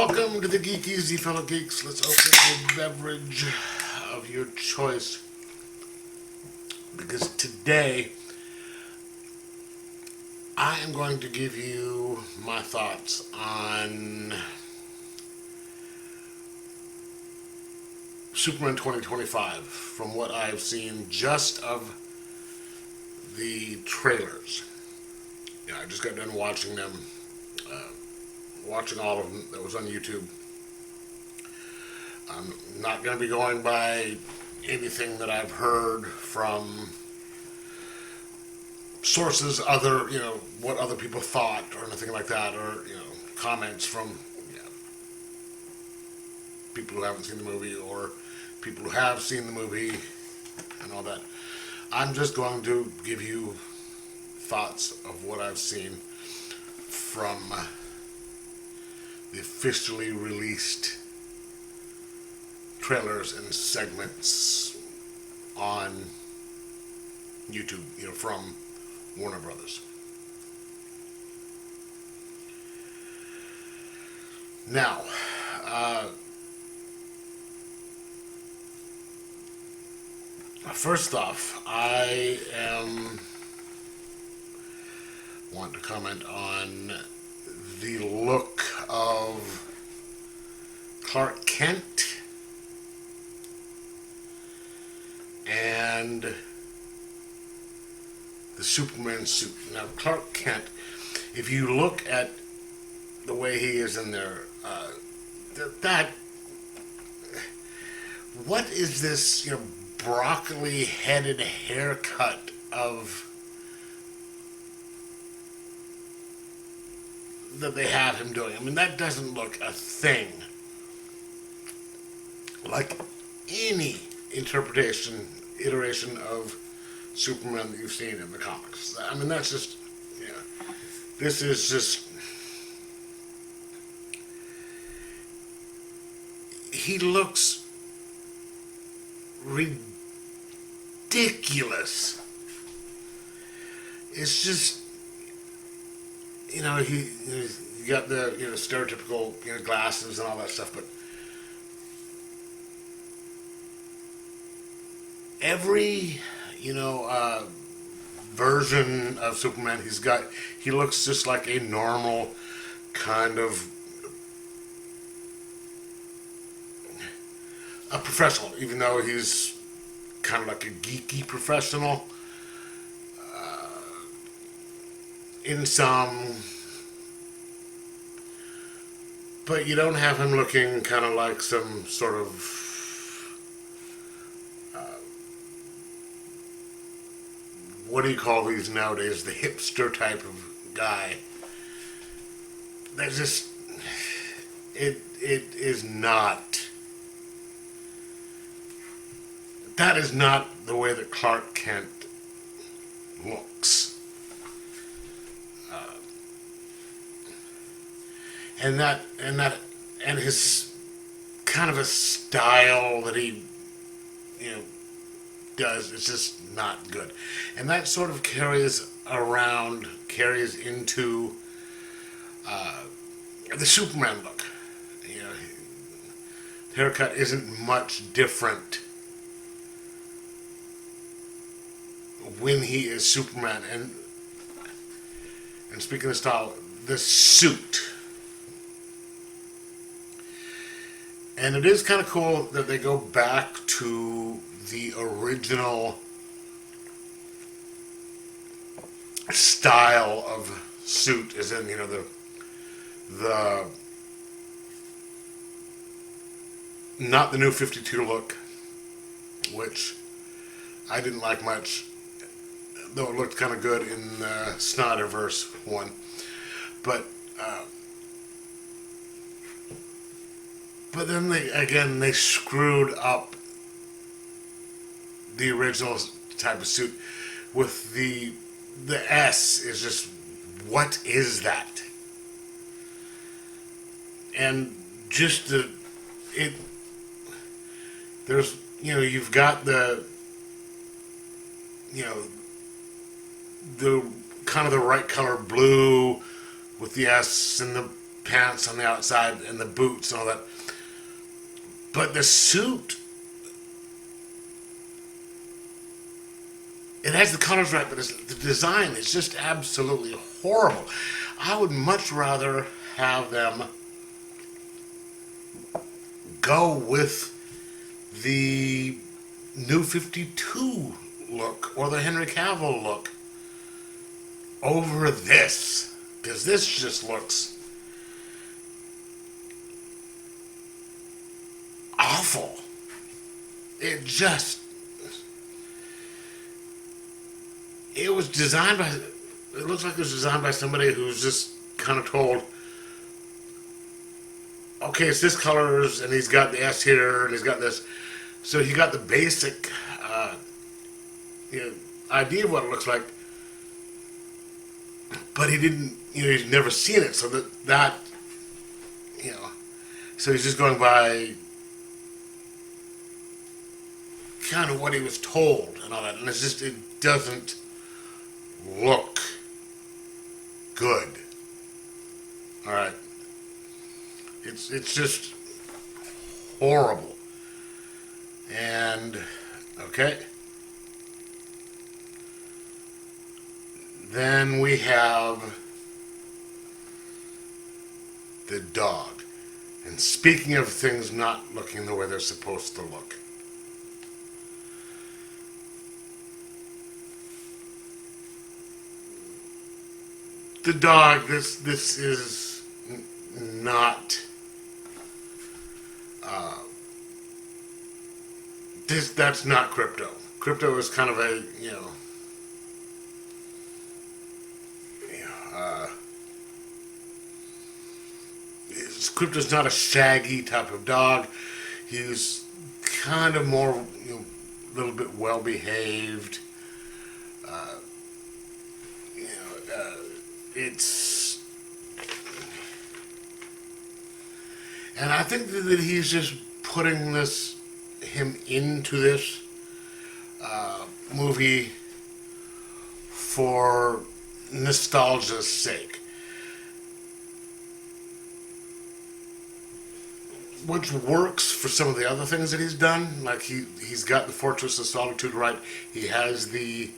Welcome to the Geek Easy, fellow geeks. Let's open a beverage of your choice. Because today, I am going to give you my thoughts on Superman 2025 from what I've seen just of the trailers. Yeah, I just got done watching them. Watching all of them that was on YouTube. I'm not going to be going by anything that I've heard from sources other, what other people thought or anything like that, or, comments from people who haven't seen the movie or people who have seen the movie and all that. I'm just going to give you thoughts of what I've seen from the officially released trailers and segments on YouTube, from Warner Brothers. Now, first off, I want to comment on the look of Clark Kent and the Superman suit. Now, Clark Kent, if you look at the way he is in there, what is this, broccoli-headed haircut of that they have him doing? I mean, that doesn't look a thing like any iteration of Superman that you've seen in the comics. I mean, that's just, this is just, he looks ridiculous. It's just, he got the stereotypical glasses and all that stuff, but every version of Superman he looks just like a normal kind of a professional, even though he's kind of like a geeky professional in some, but you don't have him looking kind of like some sort of what do you call these nowadays? The hipster type of guy. That's just, it is not, that is not the way that Clark Kent looks. And his kind of a style that he, does, it's just not good. And that sort of carries into the Superman look. The haircut isn't much different when he is Superman. And speaking of style, the suit. And it is kind of cool that they go back to the original style of suit, as in, the not the new 52 look, which I didn't like much, though it looked kind of good in the Snyderverse one. But then they screwed up the original type of suit with the S is just, what is that? And just there's, you've got the kind of the right color blue with the S and the pants on the outside and the boots and all that. But the suit, it has the colors right, but the design is just absolutely horrible. I would much rather have them go with the New 52 look or the Henry Cavill look over this, because this just looks awful. It was designed by, it looks like it was designed by somebody who's just kind of told, okay, it's this colors, and he's got the S here, and he's got this. So he got the basic idea of what it looks like, but he didn't, he's never seen it, so so he's just going by kind of what he was told and all that, and it doesn't look good. All right, it's just horrible. And okay, then we have the dog. And speaking of things not looking the way they're supposed to look, the dog, this is not that's not Crypto. Crypto is kind of a Crypto's not a shaggy type of dog. He's kind of more a little bit well behaved. It's, and I think that he's just putting him into this movie for nostalgia's sake, which works for some of the other things that he's done. Like he's got the Fortress of Solitude right. He has the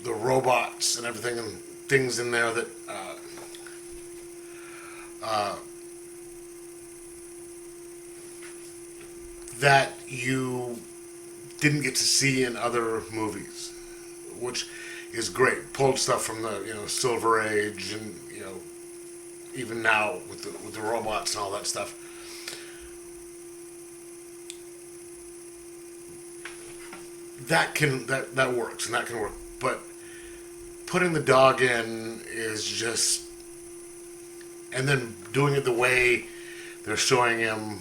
robots and everything and things in there that that you didn't get to see in other movies, which is great. Pulled stuff from the Silver Age, and even now with the robots and all that stuff. That works, and that can work. But putting the dog in is just, and then doing it the way they're showing him,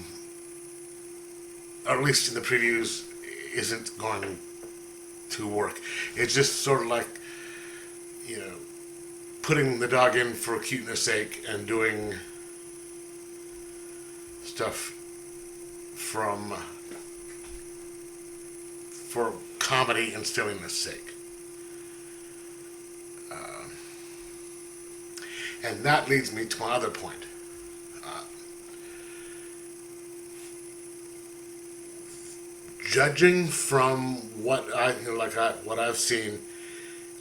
or at least in the previews, isn't going to work. It's just sort of like, putting the dog in for cuteness sake and doing stuff for comedy and silliness sake. And that leads me to my other point. Judging from what I've seen,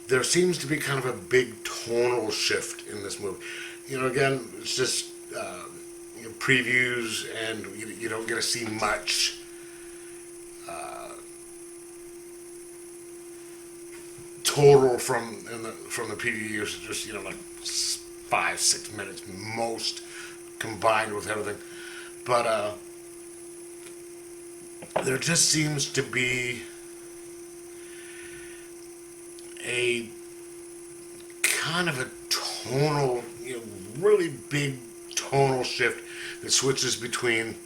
there seems to be kind of a big tonal shift in this movie. Again, it's just previews, and you don't get to see much. Total from the previews, just like 5-6 minutes most, combined with everything. But there just seems to be a kind of a tonal, really big tonal shift that switches between,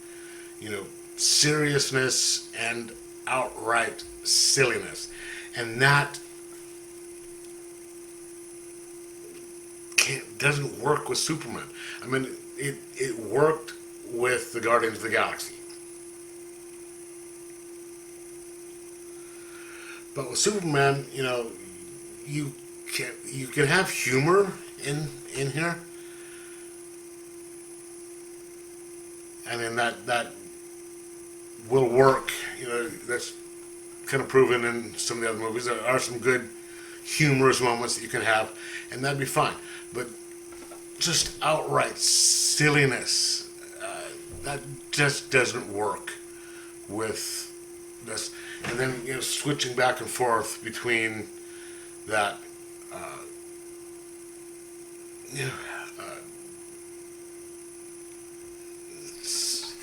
seriousness and outright silliness. And that doesn't work with Superman. I mean, it worked with the Guardians of the Galaxy. But with Superman, you can have humor in here, and then that will work. You know, that's kind of proven in some of the other movies. There are some good humorous moments that you can have, and that'd be fine. But just outright silliness, that just doesn't work with this. And then, you know, switching back and forth between that, you know, it's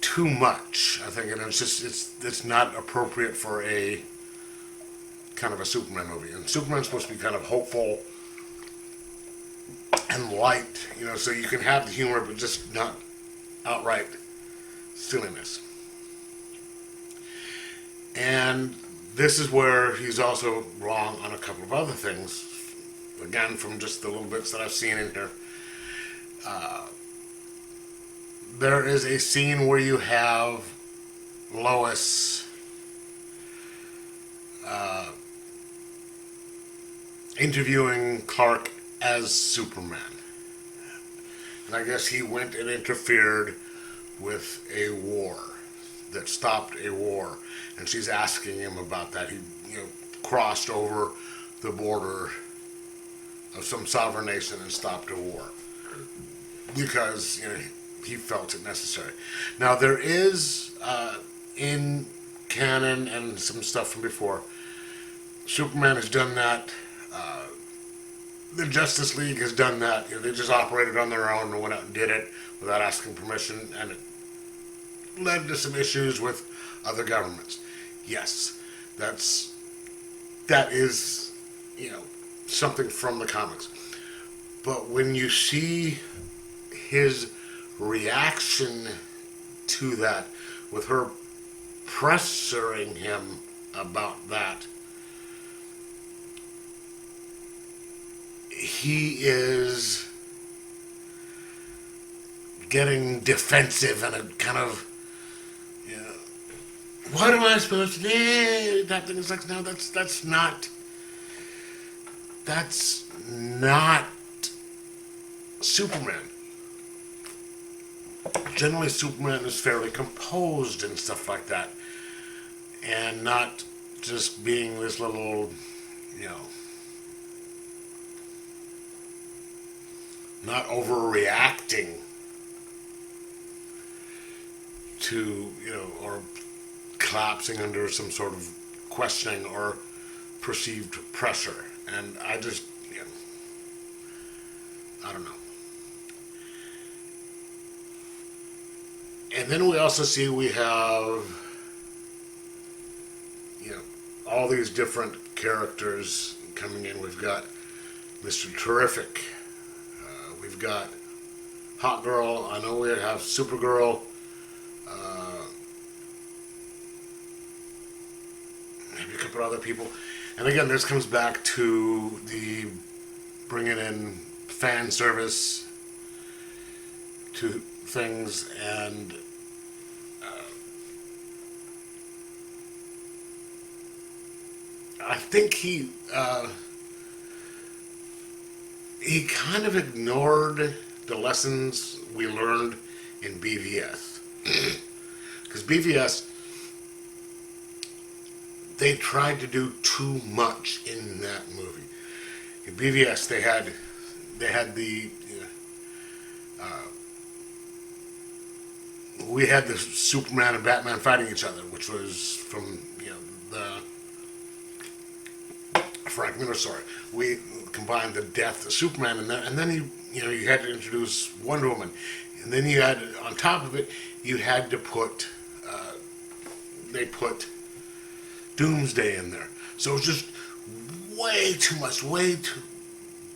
too much, I think, and it's not appropriate for a kind of a Superman movie. And Superman's supposed to be kind of hopeful and light, you know, so you can have the humor, but just not outright silliness. And this is where he's also wrong on a couple of other things. Again, from just the little bits that I've seen in here. There is a scene where you have Lois interviewing Clark as Superman. And I guess he went and interfered with a war that stopped a war, and she's asking him about that. He, you know, crossed over the border of some sovereign nation and stopped a war because, you know, he felt it necessary. Now there is in canon and some stuff from before, Superman has done that. The Justice League has done that. You know, they just operated on their own and went out and did it without asking permission, and it led to some issues with other governments. Yes, that is, you know, something from the comics. But when you see his reaction to that, with her pressuring him about that, he is getting defensive and a kind of, you know, what am I supposed to do? That thing is like, no, that's not Superman. Generally, Superman is fairly composed and stuff like that, and not just being this little, you know, not overreacting to, you know, or collapsing under some sort of questioning or perceived pressure. And I just, you know, I don't know. And then we also see we have, you know, all these different characters coming in. We've got Mr. Terrific. We've got Hot Girl. I know we have Supergirl. Maybe a couple other people. And again, this comes back to the bringing in fan service to things, and I think he kind of ignored the lessons we learned in BVS. Because BVS, they tried to do too much in that movie. In BVS, they had the, we had the Superman and Batman fighting each other, which was from, you know, the Frank Miller story. We combined the death of Superman and then you had to introduce Wonder Woman, and then you had, on top of it, you had to put they put Doomsday in there. So it was just way too much, way too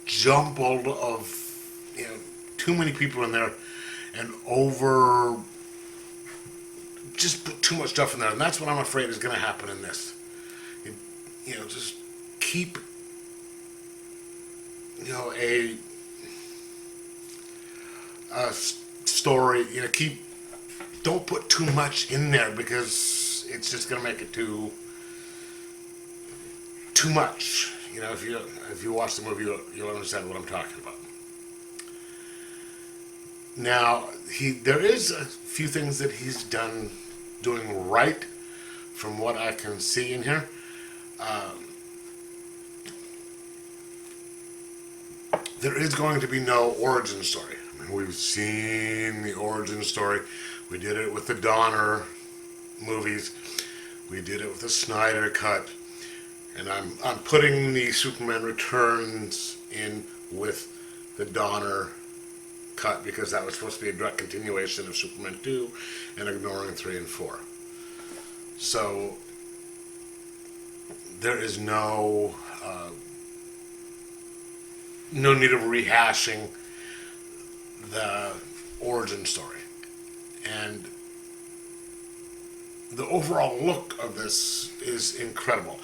jumbled of, you know, too many people in there, and just put too much stuff in there, and that's what I'm afraid is going to happen in this. You know, just keep, you know, a story, you know, don't put too much in there, because it's just going to make it too much. You know, if you watch the movie, you'll understand what I'm talking about. Now, there is a few things that he's doing right from what I can see in here. There is going to be no origin story. I mean, we've seen the origin story. We did it with the Donner movies. We did it with the Snyder cut. And I'm putting the Superman Returns in with the Donner cut because that was supposed to be a direct continuation of Superman 2 and ignoring 3 and 4. So there is no need of rehashing the origin story. And the overall look of this is incredible.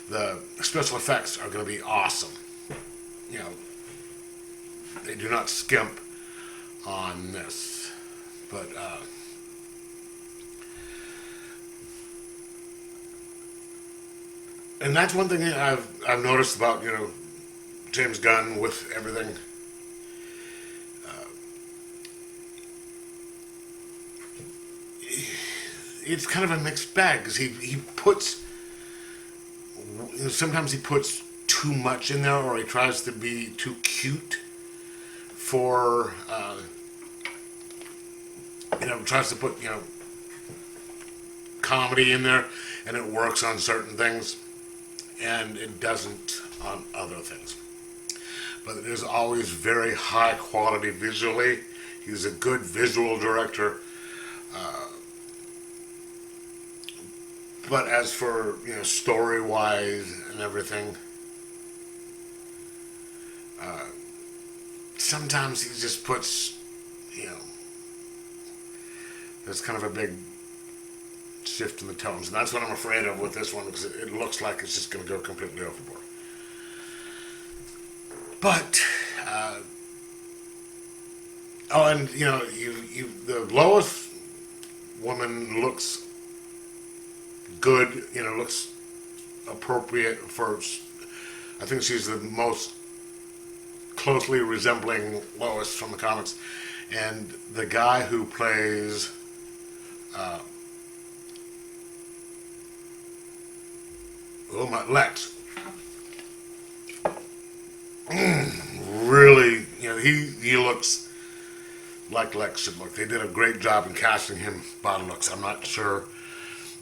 The special effects are going to be awesome. You know, they do not skimp on this. But and that's one thing I've noticed about, you know, James Gunn with everything. It's kind of a mixed bag because he puts, you know, sometimes he puts too much in there, or he tries to be too cute for, you know, tries to put, you know, comedy in there, and it works on certain things, and it doesn't on other things. But it is always very high quality visually. He's a good visual director. But as for, you know, story-wise and everything, sometimes he just puts, you know, there's kind of a big shift in the tones. And that's what I'm afraid of with this one, because it looks like it's just going to go completely overboard. But, oh, and, you know, the Lois woman looks good, you know, looks appropriate for, I think she's the most closely resembling Lois from the comics. And the guy who plays Lex, really, you know, he looks like Lex should look. They did a great job in casting him by looks. I'm not sure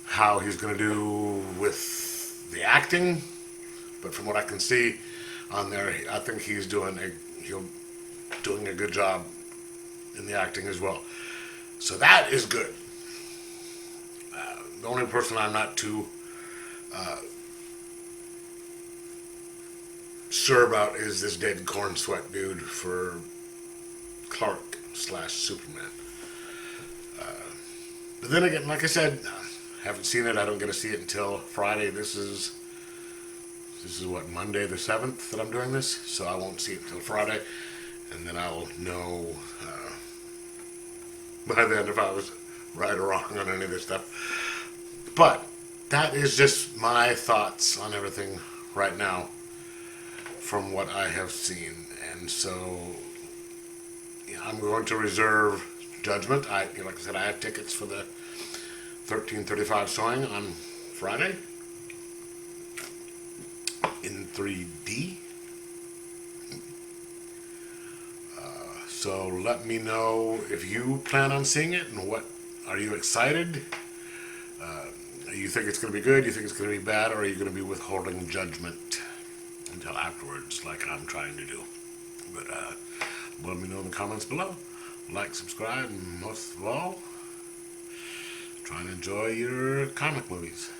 how he's going to do with the acting, but from what I can see on there, I think he's doing a good job in the acting as well. So that is good. The only person I'm not too sure about is this David Corn Sweat dude for Clark / Superman. But then again, like I said, haven't seen it. I don't get to see it until Friday. This is what, Monday the 7th that I'm doing this, so I won't see it until Friday, and then I'll know by then if I was right or wrong on any of this stuff. But that is just my thoughts on everything right now from what I have seen, and so, you know, I'm going to reserve judgment. Like I said, I have tickets for the 1335 showing on Friday in 3D. So let me know if you plan on seeing it, and what, are you excited? You think it's going to be good? You think it's going to be bad? Or are you going to be withholding judgment until afterwards, like I'm trying to do? But let me know in the comments below. Like, subscribe, and most of all, try and enjoy your comic movies.